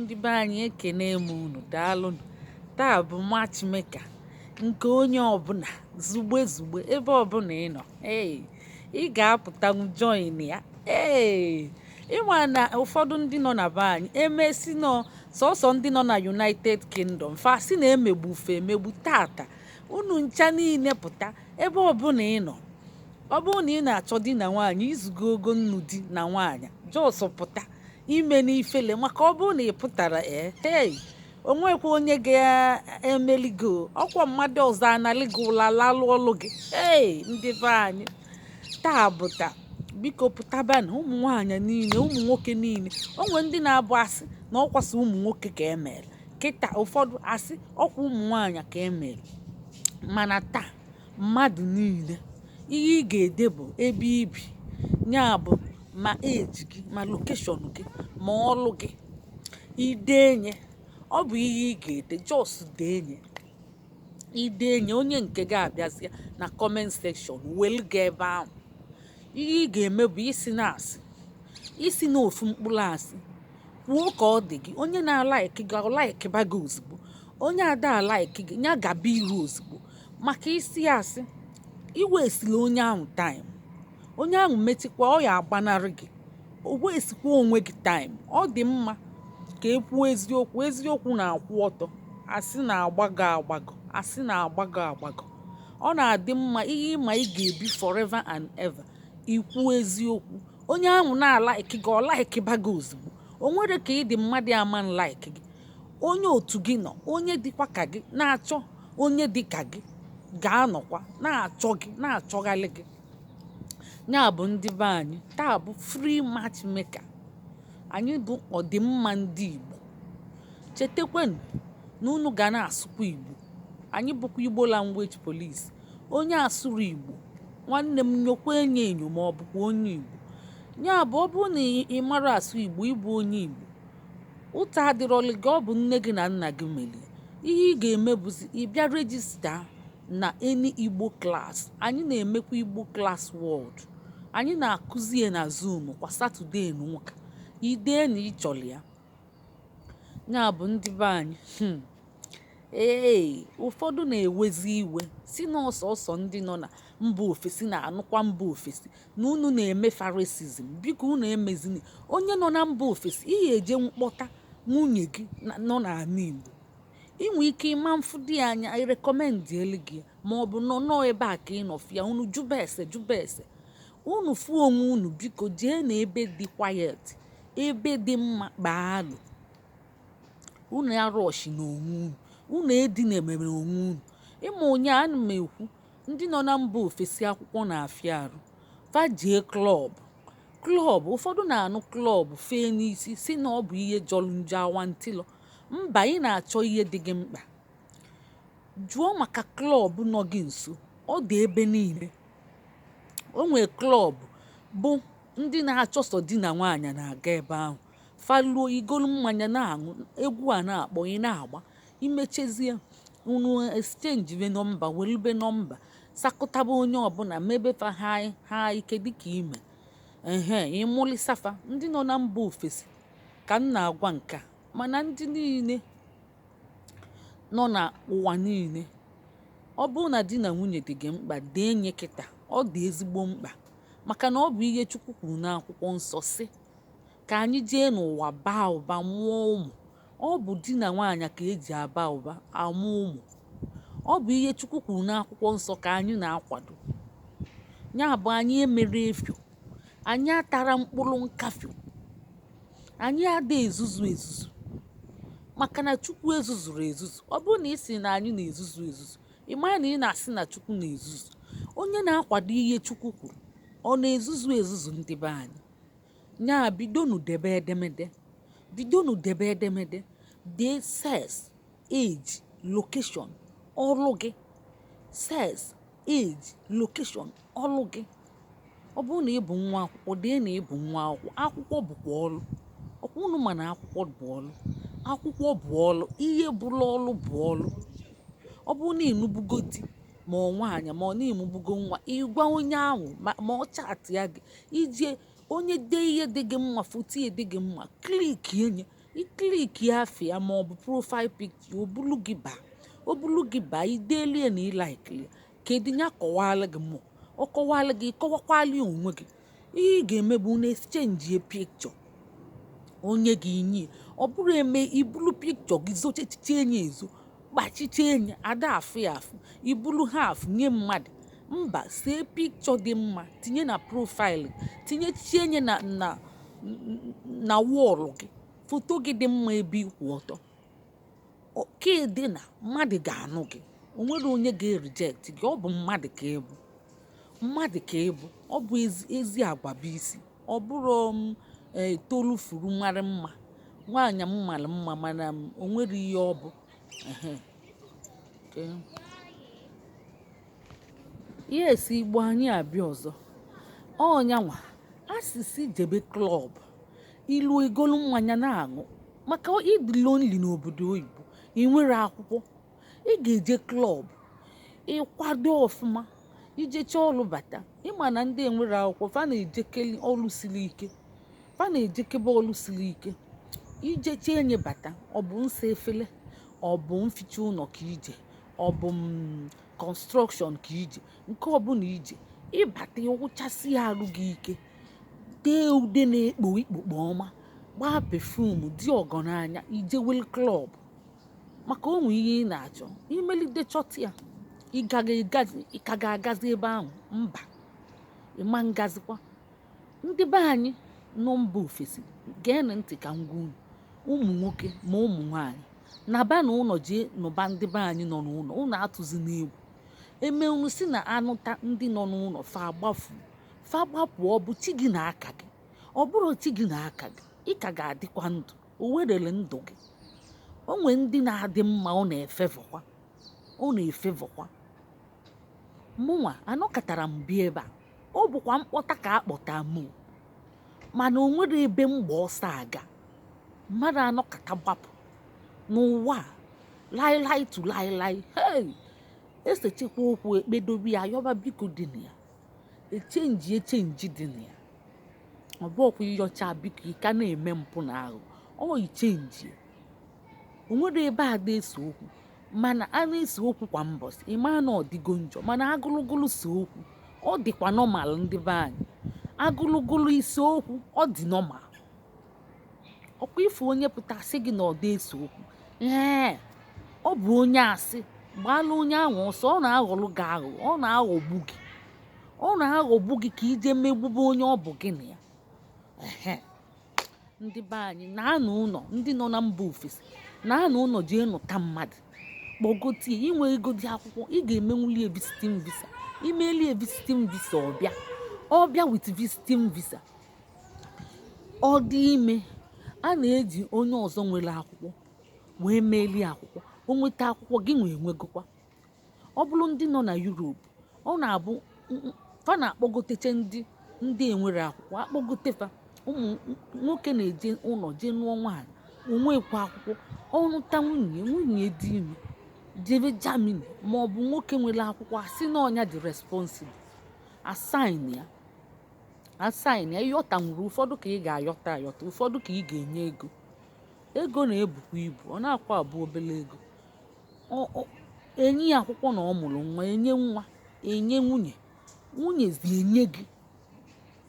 Ndị be anyị ekene m unu, daalụnụ. Taa bụ matchmaker nke onye ọbụla zugbe ebe ọbụla ị nọ. Ị ga-apụtanwu join ya. Ịma na ụfọdụ ndị nọ na be anyị emesi nọ sọsọ ndị nọ na United Kingdom fa si na emegbu tata. Unu ncha niile pụta ebe ọbụla ị nọ. Ọ bụrụ na ị na-achọ di na nwaanyị, izugo ogo nnu di na nwaanyị, jos pụta ime n'ifele, maka ọ bụrụ na ị pụtara onwekwa onye ga-emeligo. Ọkwa mmadụ ọzọ analigo ụla lalụ ọlụ gị. Ndị be anyị, taa bụ taa, biko pụtabanụ ụmụ nwaanyị niile, ụmụ nwoke niile. Onwe ndị na-abụ asị na ọkwasị ụmụ nwoke ka emere kịta, ụfọdụ asị ọkwa ụmụ nwaanyị ka emere. Mana taa, mmadụ niile, ihe ị ga-ede bụ ebe ibi, ya bụ ma eji gị, ma lokeshọn gị, ma ọlụ gị. Idenye, ọ bụ ihe ị ga-ede, jos denye. Idenye, onye nke ga-abịazịa na kọment sekshọn welu gị ebe ahụ. Ihe ị ga-eme bụ isi n'ofu mkpụrụ asị kwuo ka ọ dị gị. Onye na-alaiki gị alaikịba gị ozugbo, onye ada alaiki gị ya gaba iru ozugbo. Maka isi asị iwesili onye ahụ taịm, onye ahụ metikwa ọ ya agbanarị gị. O wesikwa onwe gị taịm. Ọ dị mma ka ekwuo eziokwu. Eziokwu na-akwụ ọtọ, asị na-agbago agbago, asị na-agbago agbago. Ọ na-adị mma ihe ịma ị ga-ebi forever and ever, ikwu eziokwu. Onye ahụ na-alaiki gị ọ laikiba gị ozugbo. O nwere ka ị dị mmadụ ama nlaiki gị. Onye otu gị nọ, onye dịkwa ka gị na-achọ onye dị ka gị ga-anọkwa na-achọ gị, na-achọghalị gị. Ya bụ ndị be anyị, taa bụ free matchmaker. Anyị bụ ọdịmma ndị Igbo. Chetakwanụ na unu ga na-asụkwa Igbo. Anyị bụkwa Igbo language police. Onye asụrụ Igbo, nwanne m, nyokwa enyo ma ọ bụkwa onye Igbo. Ya bụ ọ bụrụ na ị mara asụ Igbo, ịbụ onye Igbo, ụta adịrọlị gị, ọ bụ nne gị na nna gị mere. Ihe ị ga-eme bụzi ịbịa rejista na eni Igbo class. Anyị na-emekwa Igbo class world. Anyị na-akụzi ya na Zoom kwa Satọdee na ụka. Idee na ịchọrọ ya. Ya bụ ndị be anyị, ụfọdụ na-ewezi iwe si na ọsọsọ ndị nọ na mba ofesi na-anụkwa mba ofesi na unu na-eme farisizm. Biko unu emezini. Onye nọ na mba ofesi, ihe eje mkpọta nwunye gị nọ n'ala Igbo. Inwe ike ịma mfu dị anya, irekọmendị elu gị, ma ọ bụ nọ ebe a ka ị nọfịa. Unu jụba ese. Unu fụ onwe unu, biko jee na ebe dị kwayet, ebe dị mma, kpaalụ. Unu arọshi na onwe unu, unu edina emere onwe unu. Ịma onye ana m ekwu, ndị nọ na mba ofesi akwụkwọ na-afịa arụ, fa jee klọb. Ụfọdụ na-anụ klọb fee n'isi si na ọ bụ ihe jọrọ njọ, awantịlọ. Mba, ị na-achọ ihe dị gị mkpa, jụọ maka klọb nọ gị nso. Ọ dị ebe niile. O nwere klọb bụ ndị na-achọsọ di na nwaanyị na-aga ebe ahụ. Faluo igolu mmanya na-aṅụ, egwu a na-akpọ, ị na-agba. Imechezie, unu exchange nọmba, welube nọmba, sakụtaba onye ọbụla, mebefa ha ike dịka ime. Ịmụlisafa. Ndị nọ na mba ofesi ka m na-agwa nka. Mana ndị niile nọ n'ụwa niile, ọ bụrụ na di na nwunye dị gị mkpa, dee nye kịta. Ọ dị ezigbo mkpa, maka na ọ bụ ihe Chukwu kwuru n'akwụkwọ nsọ si ka anyị jee n'ụwa baa ụba, mụọ ụmụ. Ọ bụ di na nwaanyị ka eji aba ụba amụ ụmụ. Ọ bụ ihe Chukwu kwuru n'akwụkwọ nsọ ka anyị na-akwado. Ya bụ anyị emere efio, anyị atara mkpụrụ nkafio, anyị ada ezuzu, maka na Chukwu ezuzuru ezuzu. Ọ bụrụ na ị sị na anyị na-ezuzu, ị mara na ị na-asị na Chukwu na-ezuzu. Onye na-akwado ihe Chukwu kwuru, ọ na-ezuzu ndị be anyị. Ya bidonu debe edemede, dee sex, age, location, ọlụ gị. Sex, age, location, ọlụ gị. Ọ bụrụ na ị bụ nwa akwụkwọ, dee na ị bụ nwa akwụkwọ. Akwụkwọ bụkwa ọlụ. Ọkwa unu ma na akwụkwọ bụ ọlụ. Akwụkwọ bụ ọlụ. Ihe bụla ọlụ bụ ọlụ. Ọ bụrụ na ịnụbugo di ma ọ nwaanyị, ma ọ na-emubugo nwa, ịgwa onye ahụ ma ọ chatị ya gị, ije onye dee ihe dị gị mma, foto dị gị mma, kliki enye, ikliki afia ma ọ bụ profile picture o bulu gị baa idelie na ilaikili kedu ya kọwala gị mụ ọ kọwala gị kọwakwali onwe gị ihe ị ga-eme bụ na exchange picture onye gị inye ọ bụrụ eme ibulu picture gị zochechiche enye ezo gbachiche enye ada afụ ya afụ ibulu half nye mmadụ mba see picture dị mma tinye na profile tinye chienye na wọlụ gị foto gị dị mma ebe ịkwụ ọtọ kedị na mmadụ ga-anụ gị o nwere onye ga-reject gị ọ bụ mmadụ ka ịbụ ọ bụ ezi agwa bụ isi ọ bụrụ tolu furu mara mma nwaanyị m mara mma mana o nwere ihe ọ bụ ihe esi igbo anyị abịa ọzọ ọnyanwa asịsị jebe klọb ilu egolu mmanya na-aṅụ maka ịdị lonely n'obodo oyibo ị nwere akwụkwọ ị ga-eje klọb ịkwado ọfụma ijecha ọlụ bata ịma na ndị enwere akwụkwọ fa na-ejekebe ọlụ siri ike ijecha enye bata ọ bụ nsa efele ọ bụ mficha ụlọ ka ije ọ bụ kọnstrọkshọn ka ije nke ọbụla ije ịbata ịwụchasị ya arụ gị ike tee ude na-ekpo ikpokpo ọma gbaa pefum dị ọgọ n'anya ijewel klọb maka onwe ihe ị na-achọ imelite chọta ya ị ka ga-agazi ebe ahụ mba ịma ngazikwa ndị be anyị nọ mba ofesi geenụ ntị ka ngwa ụmụ nwoke ma ụmụ nwanyị na ba na ụlọ jee nụba ndị be anyị nọ n'ụlọ ụlọ atụzi n'egwu emenwu si na anụta ndị nọ n'ụlọ fa gbapụ ọ bụ chi gị na-aka gị ọ bụrụ chi gị na-aka gị ị ka ga-adịkwa ndụ o werele ndụ gị o nwee ndị na-adị mma ọ na-efevọkwa mụnwa anọkọtara m bịa ebe a ọ bụkwa mkpọta ka akpọta mụ mana o nwere ebe mgba ọsọ aga mmadụ anọkọta gbapụ n'ụwa laịlaị tu laịlaị hei esechekwa okwu ekpedobe ya yọba biko dị na ya echenji dị na ya ọ bụ ọkwa ịyọcha biko ị ka na-eme mpụ na ahụ ọ ichenji o nwere ebe a na-ese okwu mana a na-ese okwu kwa mbọsị ịma na ọ dịgo njọ mana agụlụgụlụ so okwu ọ dịkwa nọmal ndị be anyị agụlụgụlụ ise okwu ọ dị nọmal ọkwa ife onye pụta sị gị na ọ dị ese okwu ọ bụ onye asị gbaala onye ahụ ọsọ ọ na-aghọlụ gị aghụghọ ọ na-aghọgbu gị ka ije megbube onye ọ bụ gị na ya ndị be anyị na-anọ ụlọ ndị nọ na mba ofesi na-anọ ụlọ jee nụta mmadụ kpọgotie inwe ego dị akwụkwọ ị ga-emenwuli visiting visa imelie visiting visa ọbịa with visiting visa ọ dị ime a na-eji onye ọzọ nwere akwụkwọ wee melie akwụkwọ o nweta akwụkwọ gị nwee nwegokwa ọ bụrụ ndị nọ na Europe ọ na-abụ fa na-akpọgoteche ndị enwere akwụkwọ akpọgotefa ụmụ nwoke na-eje ụlọ jee nụọ nwaanyị onwekwa akwụkwọ ọnụta nwunye dị ime jebe Germany ma ọ bụ nwoke nwere akwụkwọ asị na ọnya dị responsible asaịn ya ịyọta nwere ụfọdụ ka ị ga-ayọta ụfọdụ ka ị ga-enye ego na-ebukwa ibu ọ na-akwa abụ obere ego enye ya akwụkwọ na ọ mụrụ nwa enye nwa enye nwunye zi enye gị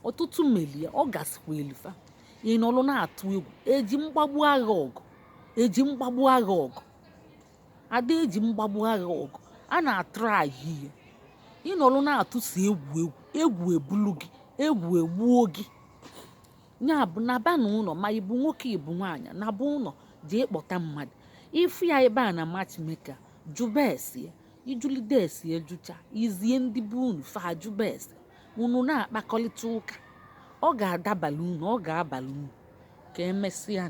ọtụtụ meli ya ọ gasịkwa elifa ị nọrọ na-atụ egwu eji mgbagbu agha ọgụ ada eji mgbagbu agha ọgụ a na-atụrụ ahịhịa ịnọrọ na-atụsi egwu ebulu gị egwu egbuo gị ya bụ na ba na ụlọ ma ịbụ nwoke ịbụ nwaanyị na bụ ụlọ jee kpọta mmadụ ifu ya ebe a na matchmaker jụba esi ya ijulide esi ejucha izie ndị bụ unu fa jụba esi unu na-akpakọrịta ụka ọ ga-adabala unu ọ ga-abalị unu ka emesịa